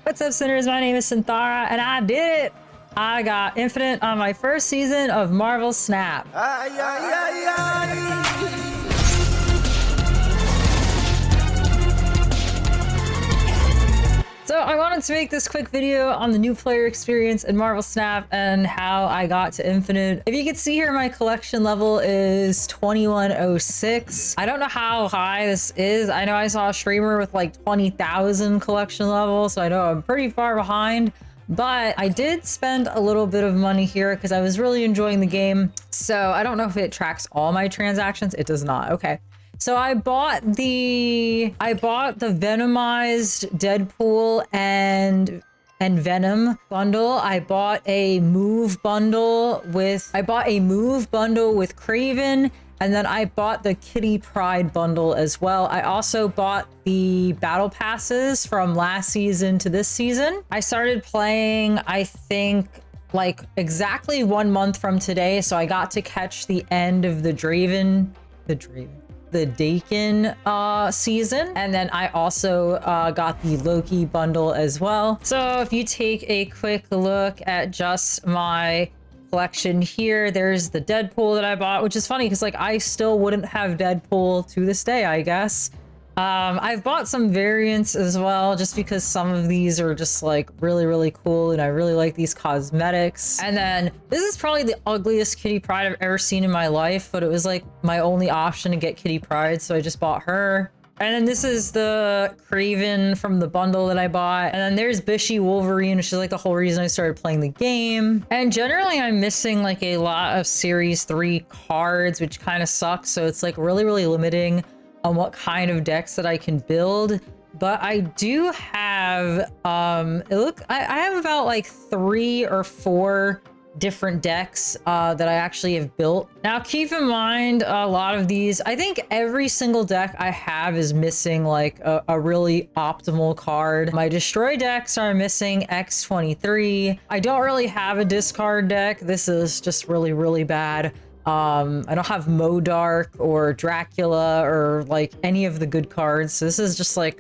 What's up, sinners? My name is Synnthara, and I did it! I got infinite on my first season of Marvel Snap. Ay, ay, ay, ay. So I wanted to make this quick video on the new player experience in Marvel Snap and how I got to infinite. If you can see here, my collection level is 2106. I don't know how high this is. I know I saw a streamer with like 20,000 collection level, so I know I'm pretty far behind. But I did spend a little bit of money here because I was really enjoying the game. So I don't know if it tracks all my transactions. It does not. Okay. So I bought the Venomized Deadpool and Venom bundle. I bought a move bundle with Kraven, and then I bought the Kitty Pryde bundle as well. I also bought the battle passes from last season to this season. I started playing, I think, like exactly 1 month from today. So I got to catch the end of the Daken season, and then I also got the Loki bundle as well. So if you take a quick look at just my collection here, there's the Deadpool that I bought, which is funny because like I still wouldn't have Deadpool to this day, I guess. I've bought some variants as well, just because some of these are just like really cool, and I really like these cosmetics. And then this is probably the ugliest Kitty Pryde I've ever seen in my life, but it was like my only option to get Kitty Pryde, so I just bought her. And then this is the Kraven from the bundle that I bought. And then there's Bishy Wolverine, which is like the whole reason I started playing the game. And generally I'm missing like a lot of Series 3 cards, which kind of sucks. So it's like really limiting on what kind of decks that I can build. But I do have, I have about like 3 or 4 different decks that I actually have built. Now keep in mind, a lot of these, I think every single deck I have is missing like a really optimal card. My destroy decks are missing X23. I don't really have a discard deck. This is just really bad. I don't have Modark or Dracula or like any of the good cards. So this is just like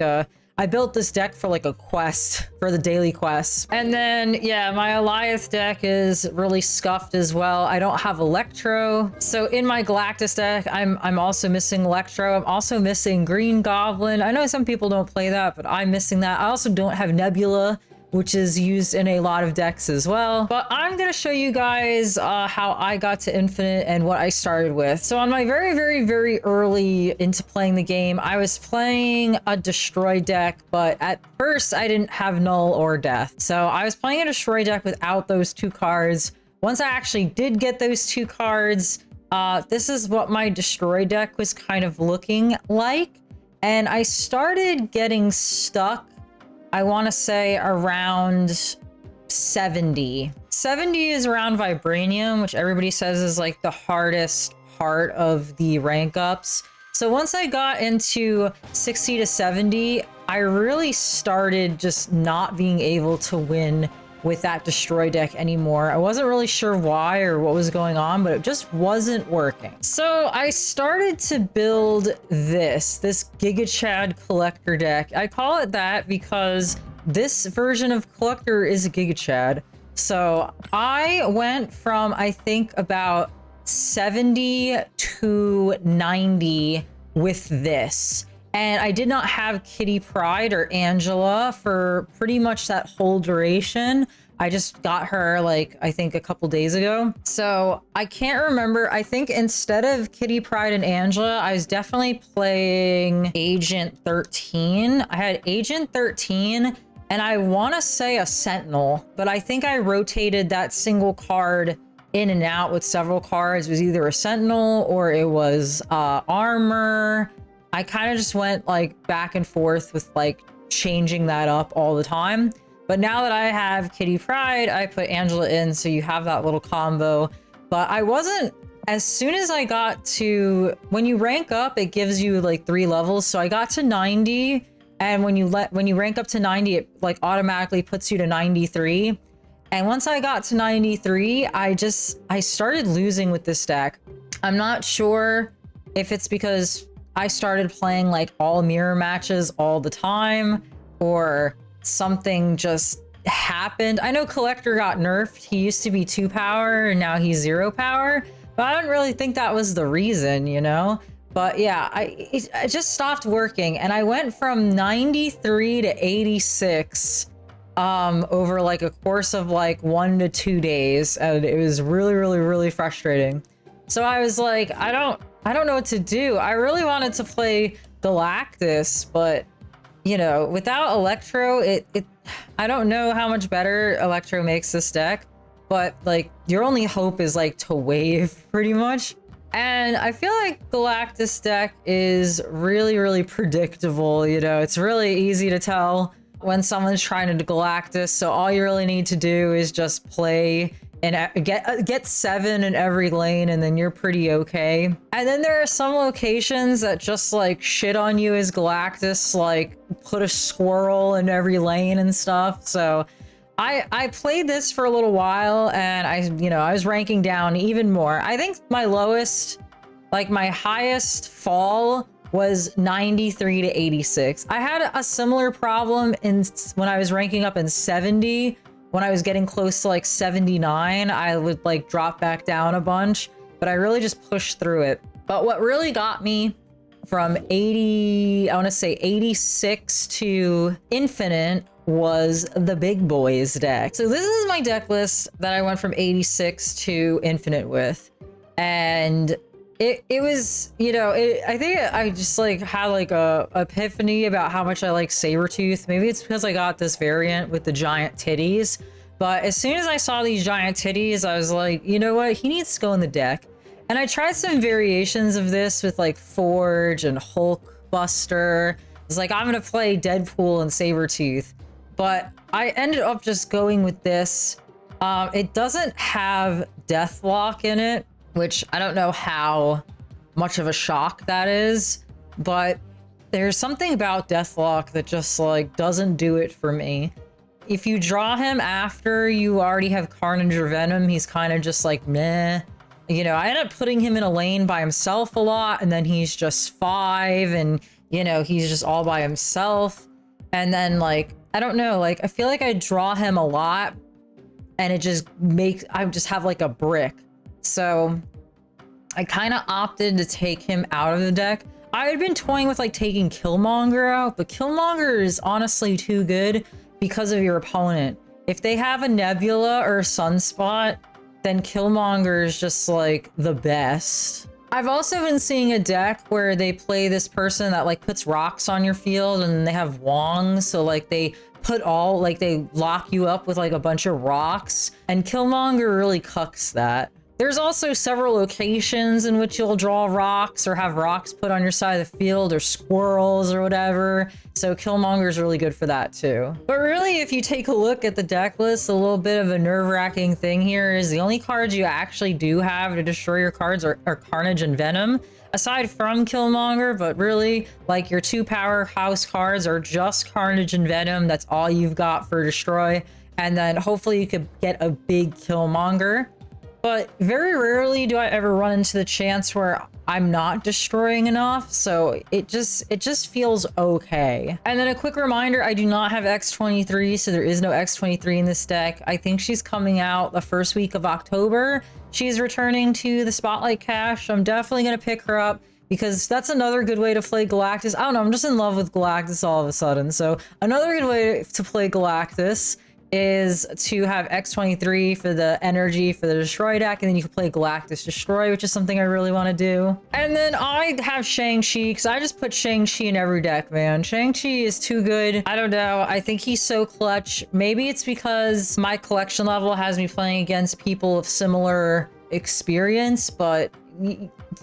I built this deck for like a quest, for the daily quests. And then, yeah, my Eliath deck is really scuffed as well. I don't have Electro. So in my Galactus deck, I'm also missing Electro. I'm also missing Green Goblin. I know some people don't play that, but I'm missing that. I also don't have Nebula, which is used in a lot of decks as well. But I'm gonna show you guys how I got to infinite and what I started with. So on my very early into playing the game, I was playing a destroy deck, but at first I didn't have null or death. So I was playing a destroy deck without those 2 cards. Once I actually did get those 2 cards, this is what my destroy deck was kind of looking like. And I started getting stuck, I want to say around 70. 70 is around Vibranium, which everybody says is like the hardest part of the rank ups. So once I got into 60 to 70, I really started just not being able to win with that destroy deck anymore. I wasn't really sure why or what was going on, but it just wasn't working. So I started to build this Giga Chad collector deck. I call it that because this version of collector is a Giga Chad. So I went from, I think, about 70 to 90 with this. And I did not have Kitty Pryde or Angela for pretty much that whole duration. I just got her like, I think a couple days ago. So I can't remember. I think instead of Kitty Pryde and Angela, I was definitely playing Agent 13. I had Agent 13 and I want to say a Sentinel, but I think I rotated that single card in and out with several cards. It was either a Sentinel or it was armor. I kind of just went like back and forth with like changing that up all the time. But now that I have Kitty Pryde, I put Angela in, so you have that little combo. But I wasn't, as soon as I got to, when you rank up, it gives you like 3 levels. So I got to 90, and when you rank up to 90, it like automatically puts you to 93. And once I got to 93, I started losing with this deck. I'm not sure if it's because I started playing like all mirror matches all the time, or something just happened. I know Collector got nerfed. He used to be 2 power and now he's 0 power, but I don't really think that was the reason, you know? But yeah, it just stopped working, and I went from 93 to 86 over like a course of like 1 to 2 days, and it was really frustrating. So I was like, I don't know what to do. I really wanted to play Galactus, but you know, without Electro, I don't know how much better Electro makes this deck, but like your only hope is like to wave pretty much. And I feel like Galactus deck is really predictable, you know, it's really easy to tell when someone's trying to Galactus, so all you really need to do is just play and get 7 in every lane, and then you're pretty okay. And then there are some locations that just like shit on you as Galactus, like put a squirrel in every lane and stuff. So I played this for a little while, and I was ranking down even more. I think my lowest, like my highest fall was 93 to 86. I had a similar problem when I was ranking up in 70. When I was getting close to like 79, I would like drop back down a bunch, but I really just pushed through it. But what really got me from 80, I want to say 86 to Infinite was the Big Boys deck. So this is my deck list that I went from 86 to Infinite with. And it was, you know, I think I just like had like a epiphany about how much I like Sabretooth. Maybe it's because I got this variant with the giant titties, but as soon as I saw these giant titties, I was like, you know what, he needs to go in the deck. And I tried some variations of this with like Forge and Hulk Buster. It's like, I'm gonna play Deadpool and Sabretooth, but I ended up just going with this. It doesn't have Deathlock in it, which I don't know how much of a shock that is, but there's something about Deathlock that just like doesn't do it for me. If you draw him after you already have Carnage or Venom, he's kind of just like meh. You know, I ended up putting him in a lane by himself a lot, and then he's just 5, and you know, he's just all by himself. And then like, I don't know, like I feel like I draw him a lot and it just makes, I just have like a brick. So I kind of opted to take him out of the deck. I had been toying with like taking Killmonger out, but Killmonger is honestly too good because of your opponent. If they have a Nebula or a Sunspot, then Killmonger is just like the best. I've also been seeing a deck where they play this person that like puts rocks on your field, and they have Wong, so like they put all, like they lock you up with like a bunch of rocks, and Killmonger really cucks that. There's also several locations in which you'll draw rocks or have rocks put on your side of the field, or squirrels or whatever. So Killmonger is really good for that too. But really, if you take a look at the deck list, a little bit of a nerve-wracking thing here is the only cards you actually do have to destroy your cards are Carnage and Venom, aside from Killmonger. But really, like your 2 powerhouse cards are just Carnage and Venom. That's all you've got for destroy. And then hopefully you could get a big Killmonger. But very rarely do I ever run into the chance where I'm not destroying enough, so it just feels okay. And then a quick reminder, I do not have X-23, so there is no X-23 in this deck. I think she's coming out the first week of October. She's returning to the Spotlight Cache. I'm definitely gonna pick her up, because that's another good way to play Galactus. I don't know, I'm just in love with Galactus all of a sudden. So another good way to play Galactus is to have X-23 for the energy for the destroy deck, and then you can play Galactus Destroy, which is something I really want to do. And then I have Shang-Chi, because I just put Shang-Chi in every deck, man. Shang-Chi is too good. I don't know, I think he's so clutch. Maybe it's because my collection level has me playing against people of similar experience, but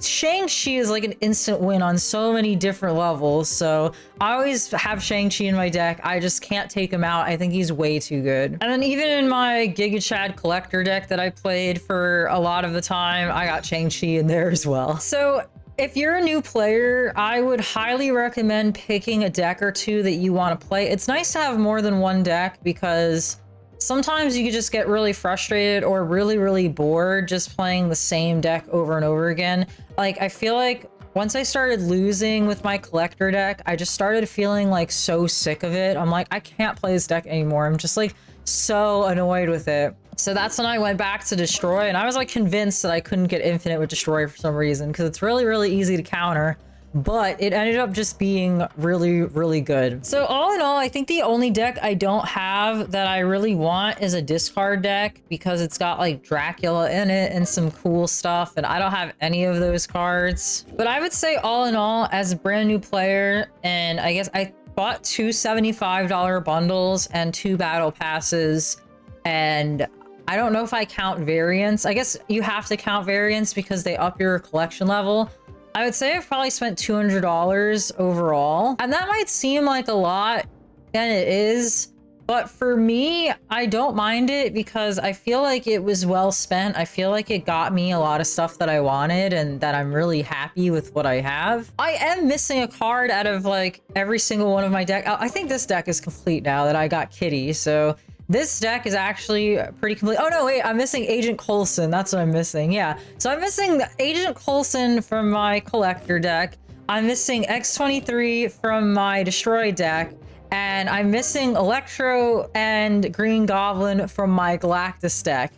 Shang-Chi is like an instant win on so many different levels. So I always have Shang-Chi in my deck. I just can't take him out. I think he's way too good. And then even in my Giga Chad collector deck that I played for a lot of the time, I got Shang-Chi in there as well. So if you're a new player, I would highly recommend picking a deck or two that you want to play. It's nice to have more than one deck, because sometimes you could just get really frustrated or really bored just playing the same deck over and over again. Like, I feel like once I started losing with my collector deck, I just started feeling like so sick of it. I'm like, I can't play this deck anymore. I'm just like so annoyed with it. So that's when I went back to Destroy, and I was like convinced that I couldn't get Infinite with Destroy for some reason, because it's really, really easy to counter. But it ended up just being really, really good. So all in all, I think the only deck I don't have that I really want is a discard deck, because it's got like Dracula in it and some cool stuff, and I don't have any of those cards. But I would say all in all, as a brand new player, and I guess I bought two $75 bundles and 2 battle passes, and I don't know if I count variants. I guess you have to count variants because they up your collection level. I would say I've probably spent $200 overall, and that might seem like a lot, and it is, but for me, I don't mind it because I feel like it was well spent. I feel like it got me a lot of stuff that I wanted and that I'm really happy with what I have. I am missing a card out of like every single one of my deck. I think this deck is complete now that I got Kitty, so this deck is actually pretty complete. Oh no, wait, I'm missing Agent Coulson. That's what I'm missing. Yeah. So I'm missing Agent Coulson from my collector deck. I'm missing X-23 from my Destroy deck. And I'm missing Electro and Green Goblin from my Galactus deck.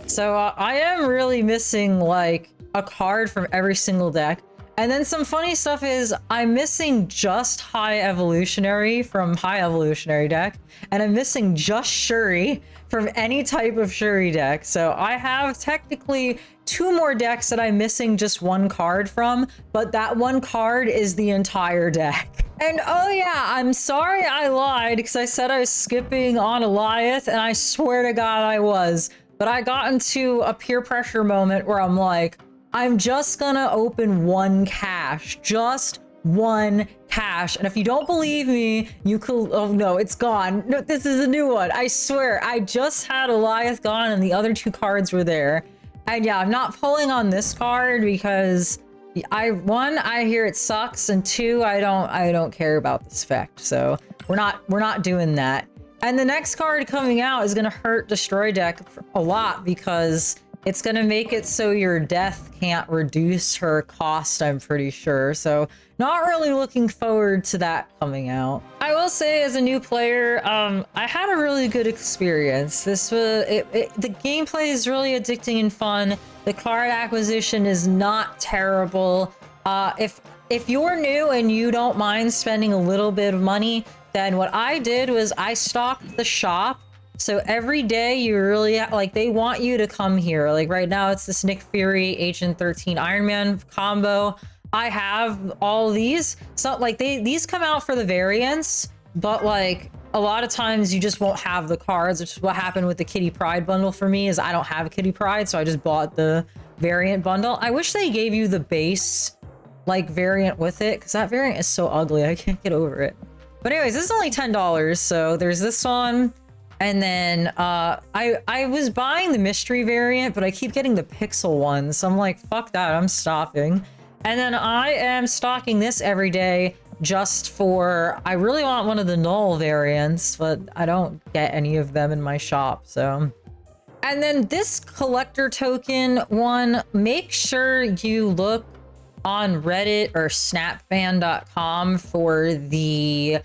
So I am really missing like a card from every single deck. And then some funny stuff is I'm missing just High Evolutionary from High Evolutionary deck, and I'm missing just Shuri from any type of Shuri deck. So I have technically 2 more decks that I'm missing just 1 card from, but that 1 card is the entire deck. And oh yeah, I'm sorry I lied because I said I was skipping on Eliath, and I swear to God I was. But I got into a peer pressure moment where I'm like, I'm just gonna open 1 cache, just 1 cache. And if you don't believe me, you could, oh no, it's gone. No, this is a new one. I swear, I just had Eliath gone and the other 2 cards were there. And yeah, I'm not pulling on this card because one, I hear it sucks, and 2, I don't care about this effect. So we're not doing that. And the next card coming out is gonna hurt Destroy deck a lot because it's going to make it so your death can't reduce her cost, I'm pretty sure. So not really looking forward to that coming out. I will say, as a new player, I had a really good experience. This was the gameplay is really addicting and fun. The card acquisition is not terrible. If you're new and you don't mind spending a little bit of money, then what I did was I stocked the shop. So every day you really like, they want you to come here. Like right now it's this Nick Fury Agent 13 Iron Man combo. I have all these. So like these come out for the variants, but like a lot of times you just won't have the cards, which is what happened with the Kitty Pride bundle for me. Is I don't have a Kitty Pride, so I just bought the variant bundle. I wish they gave you the base like variant with it, because that variant is so ugly. I can't get over it. But anyways, this is only $10, so there's this one. And then I was buying the mystery variant, but I keep getting the pixel one. So I'm like, fuck that, I'm stopping. And then I am stocking this every day just for, I really want one of the null variants, but I don't get any of them in my shop, so. And then this collector token one, make sure you look on Reddit or snapfan.com for the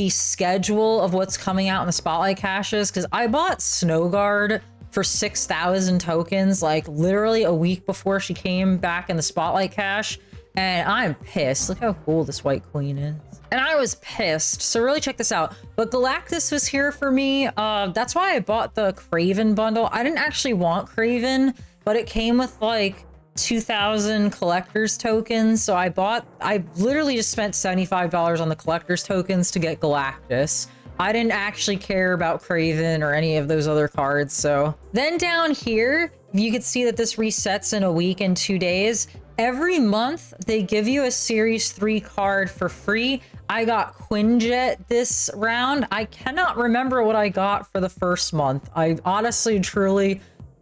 schedule of what's coming out in the spotlight caches, because I bought Snowguard for 6,000 tokens like literally a week before she came back in the spotlight cache, and I'm pissed. Look how cool this White Queen is. And I was pissed, so really check this out. But Galactus was here for me. That's why I bought the Kraven bundle. I didn't actually want Kraven, but it came with like 2,000 collector's tokens, so I literally just spent $75 on the collector's tokens to get Galactus. I didn't actually care about Kraven or any of those other cards. So then down here, you can see that this resets in a week and 2 days. Every month they give you a series 3 card for free. I got Quinjet this round. I cannot remember what I got for the first month. I honestly truly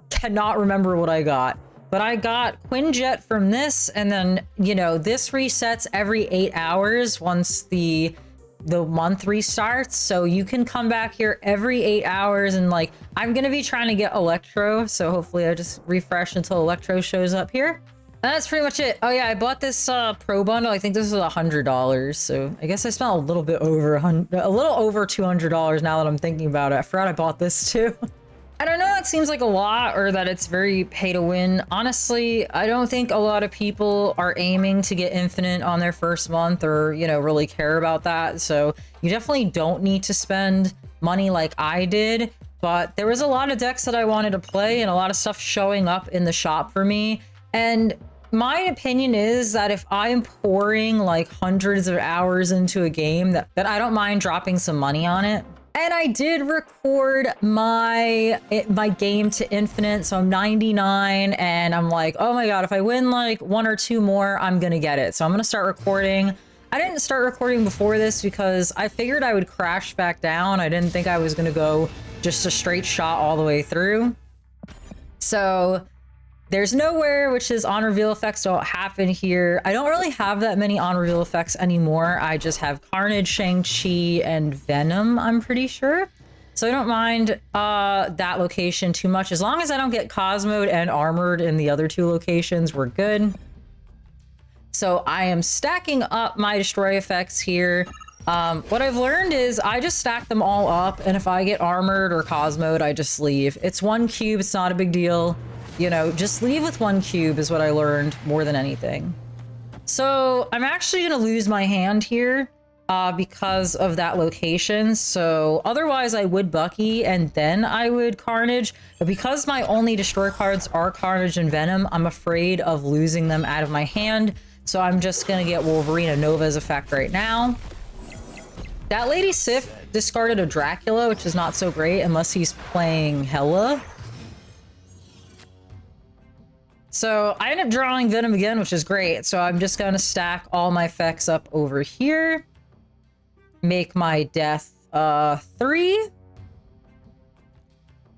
cannot remember what I got. But I got Quinjet from this, and then, you know, this resets every 8 hours once the month restarts. So you can come back here every 8 hours, and like, I'm gonna be trying to get Electro, so hopefully I just refresh until Electro shows up here. That's pretty much it. Oh yeah, I bought this pro bundle. I think this was $100. So I guess I spent a little bit over a little over $200 now that I'm thinking about it. I forgot I bought this too. I don't know, it seems like a lot or that it's very pay to win. Honestly, I don't think a lot of people are aiming to get infinite on their first month or, you know, really care about that. So you definitely don't need to spend money like I did. But there was a lot of decks that I wanted to play and a lot of stuff showing up in the shop for me. And my opinion is that if I'm pouring like hundreds of hours into a game, that I don't mind dropping some money on it. And I did record my game to infinite, so I'm 99, and I'm like, oh my god, if I win like 1 or 2 more, I'm gonna get it. So I'm gonna start recording. I didn't start recording before this because I figured I would crash back down. I didn't think I was gonna go just a straight shot all the way through. So there's nowhere, which is on reveal effects don't happen here. I don't really have that many on reveal effects anymore. I just have Carnage, Shang-Chi, and Venom, I'm pretty sure. So I don't mind that location too much. As long as I don't get Cosmoed and Armored in the other 2 locations, we're good. So I am stacking up my destroy effects here. What I've learned is I just stack them all up, and if I get Armored or Cosmoed, I just leave. It's 1 cube, it's not a big deal. You know, just leave with 1 cube is what I learned more than anything. So I'm actually going to lose my hand here because of that location. So otherwise I would Bucky and then I would Carnage. But because my only destroy cards are Carnage and Venom, I'm afraid of losing them out of my hand. So I'm just going to get Wolverine and Nova's effect right now. That Lady Sif discarded a Dracula, which is not so great unless he's playing Hela. So I end up drawing Venom again, which is great. So I'm just going to stack all my effects up over here. Make my death 3.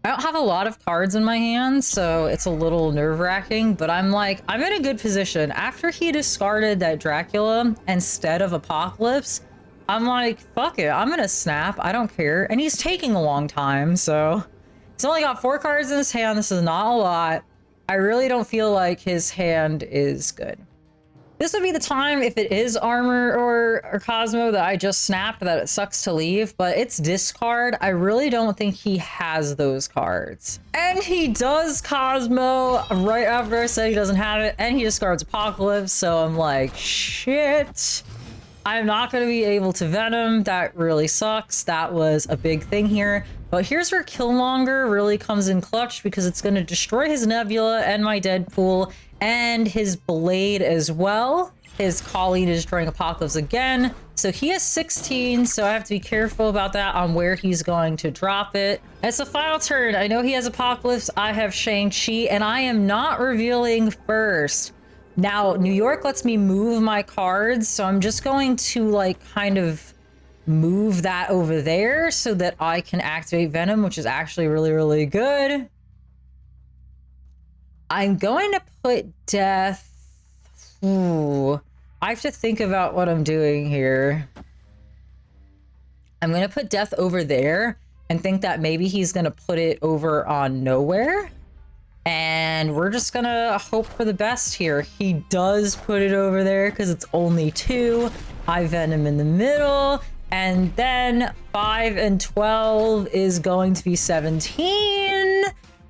I don't have a lot of cards in my hand, so it's a little nerve-wracking, but I'm like, I'm in a good position. After he discarded that Dracula instead of Apocalypse, I'm like, fuck it, I'm gonna snap. I don't care. And he's taking a long time, so he's only got 4 cards in his hand. This is not a lot. I really don't feel like his hand is good. This would be the time if it is Armor or Cosmo that I just snapped, that it sucks to leave, but it's discard. I really don't think he has those cards. And he does Cosmo right after I said he doesn't have it, and he discards Apocalypse, so I'm like, shit. I'm not going to be able to Venom. That really sucks. That was a big thing here. But here's where Killmonger really comes in clutch, because it's going to destroy his Nebula and my Deadpool and his Blade as well. His Colleen is destroying Apocalypse again. So he has 16, so I have to be careful about that on where he's going to drop it. It's the final turn. I know he has Apocalypse. I have Shang-Chi, and I am not revealing first. Now, New York lets me move my cards, so I'm just going to, like, kind of move that over there so that I can activate Venom, which is actually really, really good. I'm going to put Death... Ooh, I have to think about what I'm doing here. I'm going to put Death over there and think that maybe he's going to put it over on Nowhere. And we're just gonna hope for the best here. He does put it over there because it's only 2. I Venom in the middle. And then 5 and 12 is going to be 17.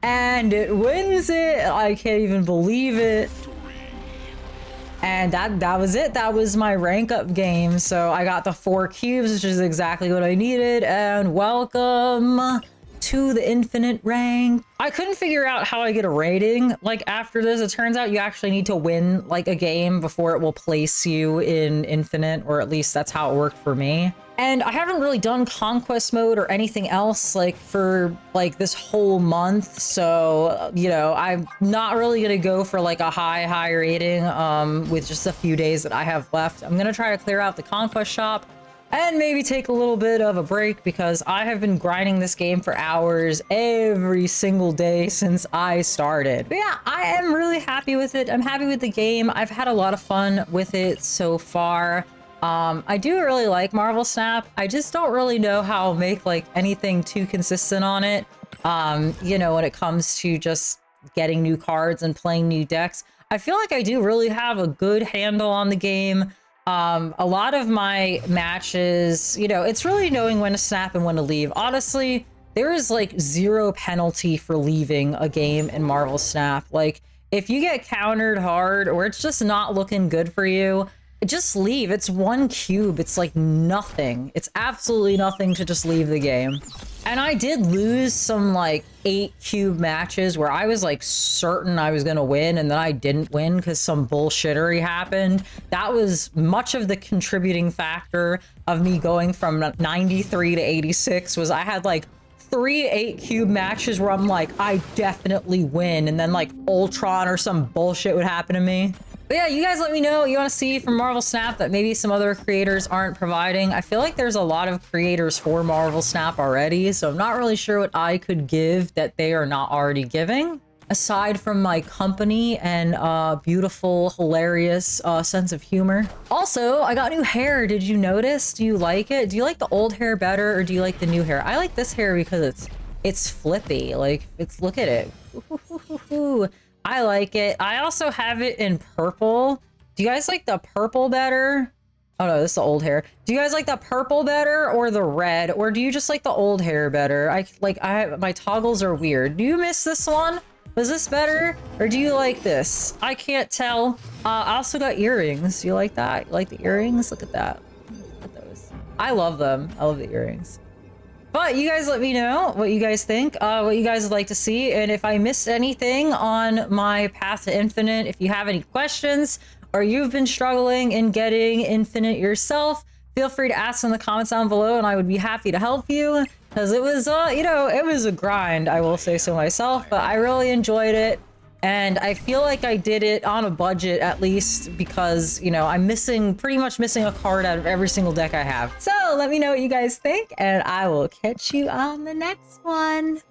And it wins it. I can't even believe it. And that was it. That was my rank up game. So I got the 4 cubes, which is exactly what I needed. And welcome to the infinite rank. I couldn't figure out how I get a rating. Like after this, it turns out you actually need to win like a game before it will place you in infinite, or at least that's how it worked for me. And I haven't really done conquest mode or anything else like for like this whole month. So, you know, I'm not really gonna go for like a high rating with just a few days that I have left. I'm gonna try to clear out the conquest shop and maybe take a little bit of a break, because I have been grinding this game for hours every single day since I started. But yeah, I am really happy with it. I'm happy with the game. I've had a lot of fun with it so far. I do really like Marvel Snap. I just don't really know how I'll make like anything too consistent on it. You know, when it comes to just getting new cards and playing new decks. I feel like I do really have a good handle on the game. A lot of my matches, you know, it's really knowing when to snap and when to leave. Honestly, there is like zero penalty for leaving a game in Marvel Snap. Like, if you get countered hard or it's just not looking good for you, just leave. It's 1 cube. It's like nothing. It's absolutely nothing to just leave the game. And I did lose some like 8 cube matches where I was like certain I was gonna win and then I didn't win because some bullshittery happened. That was much of the contributing factor of me going from 93 to 86 was I had like 3 8 cube matches where I'm like, I definitely win. And then like Ultron or some bullshit would happen to me. But yeah, you guys let me know what you want to see from Marvel Snap that maybe some other creators aren't providing. I feel like there's a lot of creators for Marvel Snap already, so I'm not really sure what I could give that they are not already giving. Aside from my company and beautiful, hilarious sense of humor. Also, I got new hair. Did you notice? Do you like it? Do you like the old hair better or do you like the new hair? I like this hair because it's flippy. Like, look at it. Ooh. I like it. I also have it in purple. Do you guys like the purple better? Oh no, this is the old hair. Do you guys like the purple better or the red? Or do you just like the old hair better? My toggles are weird. Do you miss this one? Was this better? Or do you like this? I can't tell. I also got earrings. You like that? You like the earrings? Look at that. Look at those. I love them. I love the earrings. But you guys let me know what you guys think, what you guys would like to see, and if I missed anything on my path to infinite, if you have any questions, or you've been struggling in getting infinite yourself, feel free to ask in the comments down below, and I would be happy to help you, because it was, you know, it was a grind, I will say so myself, but I really enjoyed it. And I feel like I did it on a budget, at least, because, you know, I'm pretty much missing a card out of every single deck I have. So let me know what you guys think, and I will catch you on the next one.